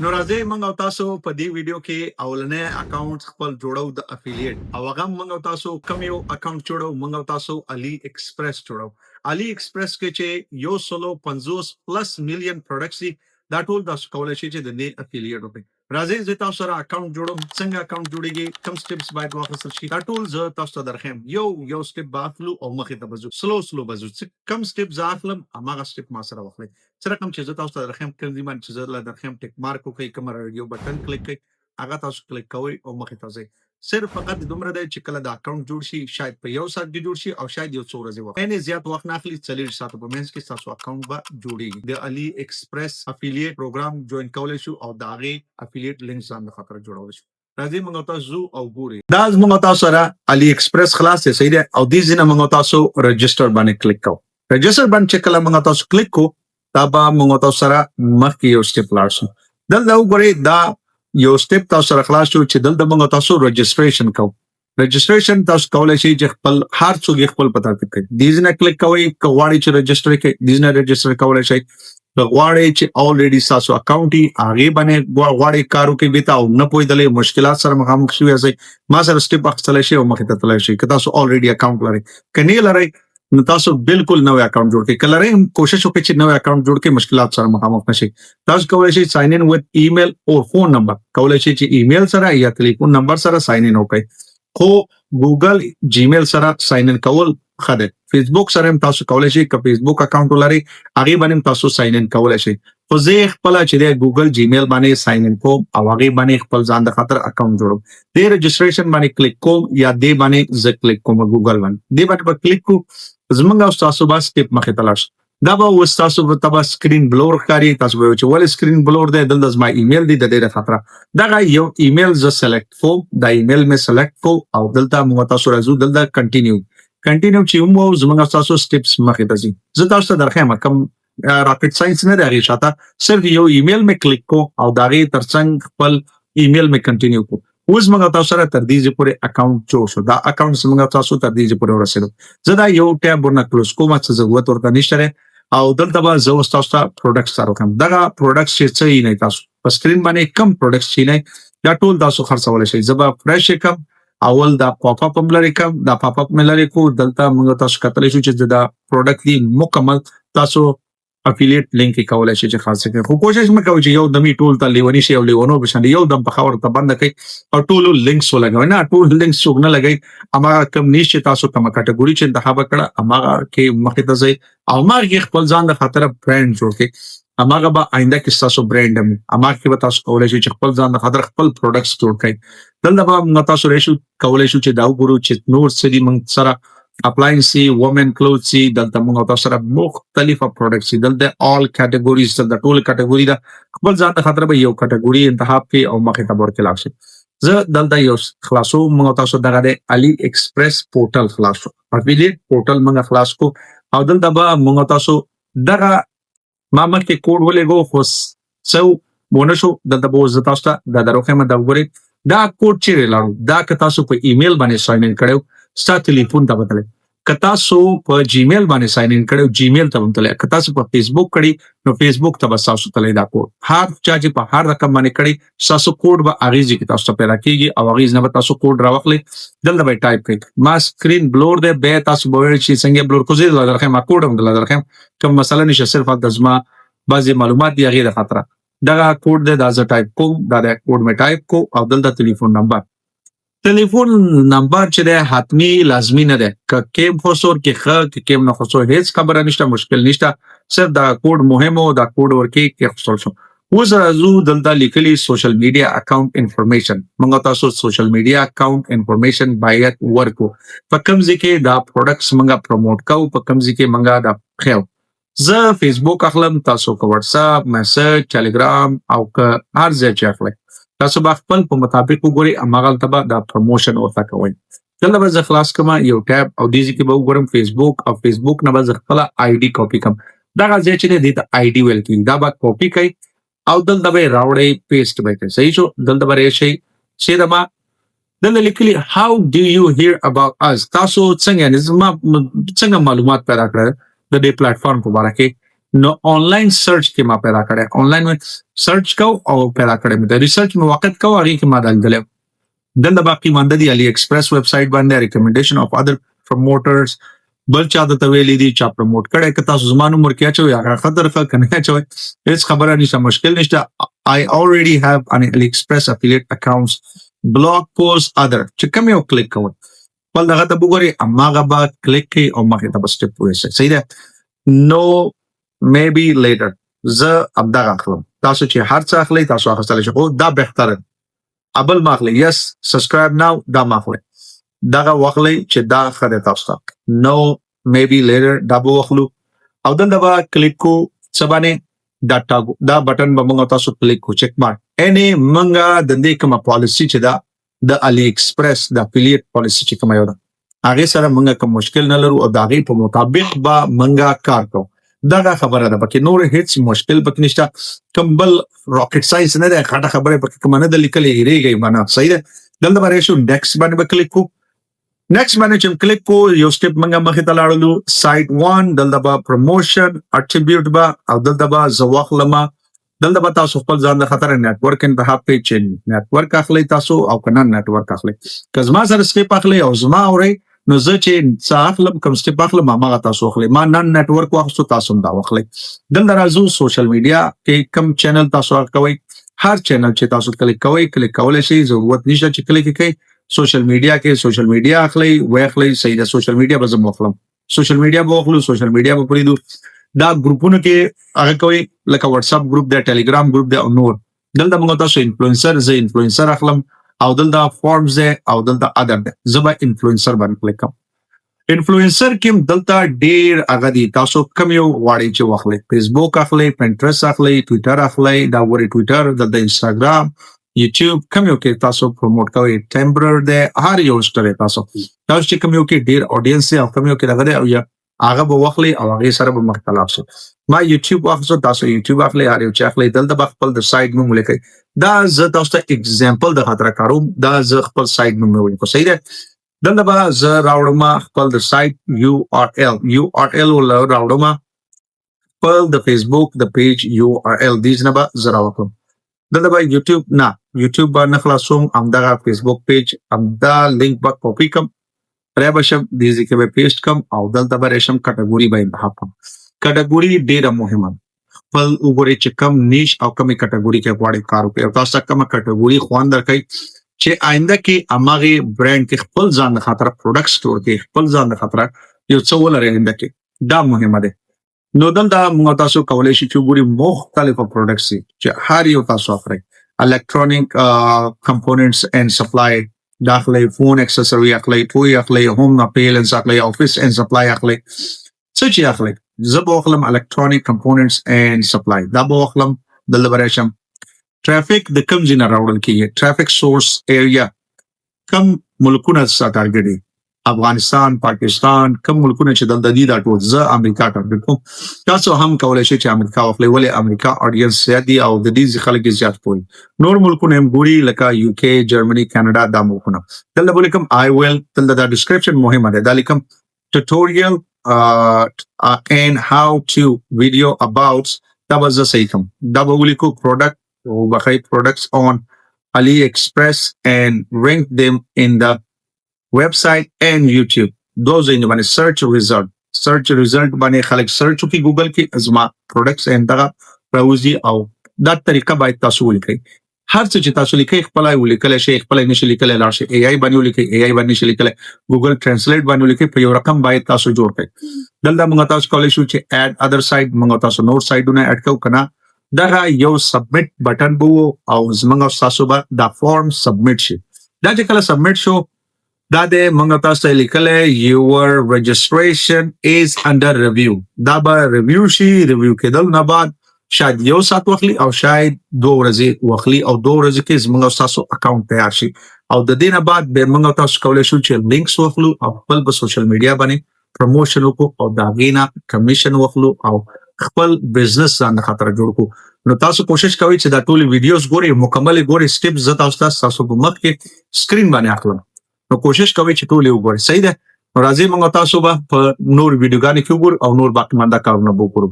نو راځي موږ او تاسو په دې ویډیو کې اولنې اکاونټ خپل جوړو د افیلیټ او هغه موږ او تاسو کوم یو اکاونټ جوړو موږ او تاسو علي ایکسپریس جوړو علي ایکسپریس کې چې یو سلو 50 پلس میلیون پروډکټس دي دا ټول تاسو کولای شئ چې د دې افیلیټ وکړئ راځي زه تاسو سره اکاونټ جوړوم څنګه اکاونټ جوړیږي کوم سټیپس باید واخیستل شي دا ټول زه تاسو ته درخم یو سټیپ باخلو او مخې ته بزو سلو بزو کوم سټیپ زه اخلم هغه سټیپ ما سره واخلئ سره کوم چې زه تاسو ته درخم کوم دي باندې چې زه لا درخم ټیک مارک کوي کوم رادیو بٹن کلیک کوي هغه تاسو کلیک کوئ او مخې ته ځئ صرف فقط دومره دی چې کله د اکاونټ جوړ شي شاید په یو ساعت کې جوړ شي او شاید یو څو ورځې وخت نه زیات وخت نه اخلي 40 ساعت په منځ کې تاسو اکاونټ به جوړیږي د علي ایکسپریس افیلیټ پروګرام جوائن کولای شو او دا غي افیلیټ لینک ځان د خاطر جوړول شي راځي موږ تاسو او ګوري دا موږ تاسو سره علي ایکسپریس خلاص صحیح دی او دې ځنه موږ تاسو رجستر باندې کلیک کوو رجستر باندې چې کله موږ تاسو کلیک کوو دا به موږ تاسو سره مخکې یو سټیپ لاړ شو دلته وګورئ دا یو سټیپ تاسو سره خلاص شو چې دلته موږ تاسو رجستریشن کوو رجستریشن تاسو کولای شئ چې خپل هر څوک خپل پتا کوي دیز نه کلیک کوئ کواړی چې رجستر کوي دیز نه رجستر کولای شئ غواړي چې الریډي تاسو اکاونټ هغه باندې غواړي کارو کې بیت او نه پویدلې مشکلات سره مخامخ شوی اسي ما سره سټیپ اخستل شي او مخه ته تللی شي که تاسو الریډي اکاونټ لرئ کني لرئ نو تاسو بالکل نوې اکاونټ جوړ کړئ کله رې کوشش وکړئ چې نوې اکاونټ جوړ کړئ مشکلات سره مخامخ نشئ تاسو کولای شئ ساين ان وذ ایمیل او فون نمبر کولای شئ چې ایمیل سره یا ټلیفون نمبر سره ساين ان وکړئ خو ګوګل جیمیل سره ساين ان کول خده فیسبوک سره تاسو کولای شئ که فیسبوک اکاونټ لرئ هغه باندې تاسو ساين ان کولای شئ خو زه خپل چې د ګوګل جیمیل باندې ساين ان کوم او هغه باندې خپل ځان د خاطر اکاونټ جوړوم د رجستریشن باندې کلیک کوم یا د باندې ز کلیک کوم ګوګل باندې د باندې کلیک کوم زمونږ او تاسو به سټیپ مخې ته لاړ شي دا به اوس تاسو به تبا سکرین بلور ښکاري تاسو به چې ول سکرین بلور دی دلته زما ایمیل دی د دې خاطر دغه یو ایمیل ز سلیکټ کوم دا ایمیل می سلیکټ کوم او دلته موږ تاسو راځو دلته کنټینیو چې موږ زمونږ تاسو سټیپس مخې ته ځي زه تاسو ته درخم کوم راکټ ساينس نه دی شاته صرف یو ایمیل می کلیک کو او دغه ترڅنګ خپل ایمیل می کنټینیو کو اوس موږ تاسو سره تر دې پورې اکاونټ جوړ شو دا اکاونټ موږ تاسو تر دې پورې ورسېدو زه دا یو ټیب ورنه کلوز کوم چې ضرورت ورته نشته او دلته به زه تاسو ته پروډکټس سره کوم دا پروډکټس چې څه نه تاسو په سکرین باندې کم پروډکټس چې نه دا ټول تاسو خرڅول شي زبا فرش کم اول دا پاپ اپ ملري کم دا پاپ اپ ملري کو دلته موږ تاسو کتلی شو چې دا پروډکټ دی مکمل تاسو افیلیټ لینک کولای شي چې خاصه کوي خو کوشش مکوئ چې یو دمي ټول ته لیونی شي او لیونو بشند یو دم په خبر ته بند کړئ او ټول لینکس ولګوي نه ټول لینکس څوک نه لګي اما کم نشي تاسو کومه کټګوري چې انتخاب کړه اما کې مخه ته ځي او ما کې خپل ځان د خاطر برانډ جوړ کړئ اماغه به آینده کې تاسو برانډ هم اما کې به تاسو کولای شئ چې خپل ځان د خاطر خپل پروډکټس جوړ کړئ دلته به تاسو ریشو کولای شئ چې دا وګورو چې نور څه دي موږ سره اپلاینسي وومن کلوثي دلته موږ تاسو سره مختلفه پروډکټس دلته all categories دلته ټول کټګوري دا خپل ځان د خاطر به یو کټګوري انتخاب کړئ او مخه ته ورته لاړ شئ زه دلته یو خلاصو موږ تاسو دغه د علي ایکسپریس پورټل خلاصو افیلیټ پورټل موږ خلاص کو او دلته به موږ تاسو دغه ما مخکې کوډ ولګو خو څو مونږ شو دلته به زه تاسو ته دا دروخه ما دا وګورئ دا کوډ چې لاړو دا که تاسو په ایمیل باندې ساين ان کړو ستاسو ټلیفون ته بدلې که تاسو په جیمیل باندې ساين ان کړو جیمیل ته بدلې که تاسو په فیسبوک کړی نو فیسبوک ته تاسو تللی دا کوډ هر چا چې په هر رقم باندې کړی تاسو کوډ به اغیزي کې تاسو پیدا کیږي او اغیز نه به تاسو کوډ راوخلې دلته به ټایپ کړئ ما سکرین بلور دی به تاسو به چې څنګه بلور کوزي درخه ما کوډ هم درخه کوم مثلا نشه صرف د زما بعضی معلومات دی غیر خطر دغه کوډ دی دا ز ټایپ کوم دا د کوډ می ټایپ کو او دلته ټلیفون نمبر چې ده حتمی لازمی نه ده که کیم خسور کې خ کیم نه خسور هیڅ خبره نشته مشکل نشته صرف دا کوډ مهم او دا کوډ ورکی کې خسور شو اوس راځو دلته لیکلي سوشل میډیا اکاونټ انفارمیشن موږ تاسو سوشل میډیا اکاونټ انفارمیشن باید ورکو په کوم ځکه دا پروډکټس موږ پروموټ کوو په کوم ځکه موږ دا خو زه فیسبوک اخلم تاسو کو واتس اپ میسج ټلګرام او که هر ځای چې اخلئ تاسو به خپل په مطابق وګورئ اماغه تبع دا پروموشن ورته کوئ دلته به زه خلاص کوم یو ټیب او دې کې به وګورم فیسبوک او فیسبوک نه به زه خپل آی ډي کاپی کوم دا ځای چې دې ته آی ډي ویل کیږي دا به کاپی کوي او دلته به راوړی پیسټ به کوي صحیح شو دلته به راشي چې دا ما دلته لیکلي how do you hear about us تاسو څنګه معلومات پیدا کړئ د دې پلیټفارم په اړه کې نو آنلاین سرچ کې ما پیدا کړی آنلاین سرچ کو او پیدا کړی مې د ریسرچ مې وخت کو هغه کې ما دلته دلته باقي مانده دي علي ایکسپریس ویب سایټ باندې ریکمنډیشن اف ادر پروموټرز بل چا د تویلې دي چا پروموټ کړي که تاسو زمانو مر کې اچوي هغه خطر کنه اچوي هیڅ خبره نشته مشکل نشته I already have an AliExpress affiliate accounts blog post other چې کوم یو کلیک کوم بل دغه ته وګورئ اماغه با کلیک کوي او مخه ته بس ټپ وایي صحیح ده نو maybe later زه ابدا اخلم تاسو چې هر څه اخلي تاسو اخستل شي خو دا بهتره ابل ماخلی یس سبسکرایب ناو دا ماخلی دغه واخلی چې دا خره تاسو ته نو میبي لیټر دا به واخلو او دلته به کلیک کو سبانه دا ټاګو دا بٹن به موږ تاسو کلیک کو چک مارک اني منګه د دې کومه پالیسی چې دا د علي ایکسپریس د افیلیټ پالیسی چې کومه یو ده هغه سره موږ کوم مشکل نه لرو او دا غي په مطابق به موږ کار کوو دغه خبره ده پکې نور هیڅ مشکل پکې نشته کوم بل راکټ ساينس نه ده خاطر خبره پکې کوم نه د لیکلې هریږي معنا صحیح ده دلته باندې شو نیکسټ باندې کلیک کو نیکسټ باندې چې کلیک کو یو سټپ منګه مخه ته لاړو سایت 1 دلته با پروموشن اټریبیوټ با او دلته با زواخلما دلته با تاسو خپل ځان د خطر نتورک ان په پیج نتورک اخلي تاسو او کنه نتورک اخلي کزما سره سټپ اخلي او زما اوري نو زه چې څاخلم کوم سټپ اخلم ما تاسو اخلي ما نن نتورک واخصو تاسو دا واخلي دلته راځو سوشل میډیا کې کوم چینل تاسو کوي هر چینل چې تاسو کلیک کولای شي ضرورت نشته چې کلیک کړئ سوشل میډیا کې سوشل میډیا اخلي واخلي صحیح ده سوشل میډیا به زه مخلم سوشل میډیا به واخلو سوشل میډیا به پریدو دا ګروپونو کې هغه کوي لکه واتس اپ ګروپ دی ټلګرام ګروپ دی او نور دلته موږ تاسو انفلوئنسر زه انفلوئنسر اخلم او دلته فورمز ده او دلته ادر ده زبا انفلوئنسر باندې کلیک کوم انفلوئنسر کې دلته ډیر هغه دي تاسو کوم یو واړی چې واخلي فیسبوک اخلي پینټرست اخلي ټوئیټر اخلي دا وری ټوئیټر دلته انستګرام یوټیوب کوم یو کې تاسو پروموټ کوئ ټمبلر ده هر یو ستره تاسو چې کوم یو کې ډیر اډینس او کوم یو کې دغه او یا هغه به واخلي او هغه سره به مختلف شي ما یوټیوب واخلو تاسو یوټیوب اخلي هر یو چې اخلي دلته خپل د سایت نوم ولیکئ دا زه تاسو ته اگزامپل د خاطر کاروم دا زه خپل سایت نوم ولیکم صحیح ده دلته به زه راوړم خپل د سایت URL ول راوړم خپل د فیسبوک د پیج URL دیز نه به زه راوړم دلته به یوټیوب نه یوټیوب باندې خلاصوم همدغه فیسبوک پیج همدا لینک به کاپی کوم رابشم دیزی کې به پیسټ کوم او دلته به رشم کټګوري به انتخاب کوم کټګوري ډیره مهمه خپل وګورئ چې کم نیش او کمی کټګوري کې غواړي کار وکړي او تاسو کومه کټګوري خوان درکړئ چې آینده کې اماغه برانډ کې خپل ځان خاطر پروډکټ سٹور کې خپل ځان خاطر یو څه ولري آینده کې دا مهمه ده نو دلته موږ تاسو کولای شئ چې وګورئ مختلفه پروډکټس چې هر یو تاسو اخلي الکترونیک کمپوننټس اینڈ سپلای داخلي فون اکسسوري اخلي ټوي اخلي هوم اپیلنس اخلي افیس اینڈ سپلای اخلي څه چې اخلي زه اخلم الکترونیک کمپوننټس اینڈ سپلای دا اخلم د لیبریشن ټرافیک د کم ځای نه راوړل کیږي ټرافیک سورس ایریا کم ملکونه سره ټارګټ دي افغانستان پاکستان کم ملکونه چې دلته دي دا ټول زه امریکا ټارګټ کوم تاسو هم کولای شئ چې امریکا واخلئ ولې امریکا اډینس زیات دي او د دې خلک زیات پوي نور ملکونه هم ګوري لکه یو کې جرمني کاناډا دا ملکونه دلته ولیکم آی ویل دلته دا ډسکرپشن مهمه ده دا لیکم tutorial and how to video about دا به زه صحیح کوم دا به ولیکو product او بخای products on AliExpress and rank them in the website and YouTube those in the search result باندې خلک سرچ کوي ګوګل کې ازما products and دا راوځي او دا طریقه باید تاسو ولیکئ هر څه چې تاسو لیکئ خپل ولیکل شي خپل نشي لیکل لار شي AI باندې ولیکئ AI باندې نشي لیکل ګوګل ټرانسلیټ باندې ولیکئ په یو رقم باید تاسو جوړ کړئ دلته موږ تاسو کولای شو چې add other site موږ تاسو نور سایټونه اډ کوو کنه دا یو سبمټ بٹن بو او زمونږ تاسو به دا فارم سبمټ شي دا چې کله سبمټ شو دا د موږ تاسو ته لیکل your registration is under review دا به ریویو شي ریویو کېدل نه بعد شاید یو ساعت واخلي او شاید 2 ورځې واخلي او 2 ورځې کې زموږ تاسو اکاونټ تیار شي او د دې نه بعد به موږ تاسو کولای شو چې لینکس واخلو او خپل په سوشل میډیا باندې پروموشن وکړو او دا غینا کمیشن واخلو او خپل بزنس ځان خاطر جوړ کو نو تاسو کوشش کوئ چې دا ټول ویډیوز ګورئ مکمل ګورئ سټیپ زه تاسو په مخ کې سکرین باندې اخلم نو کوشش کوئ چې ټول وګورئ صحیح ده راځي موږ تاسو به په نور ویډیوګانې کې وګورو او نور باقي مانده کارونه وکړو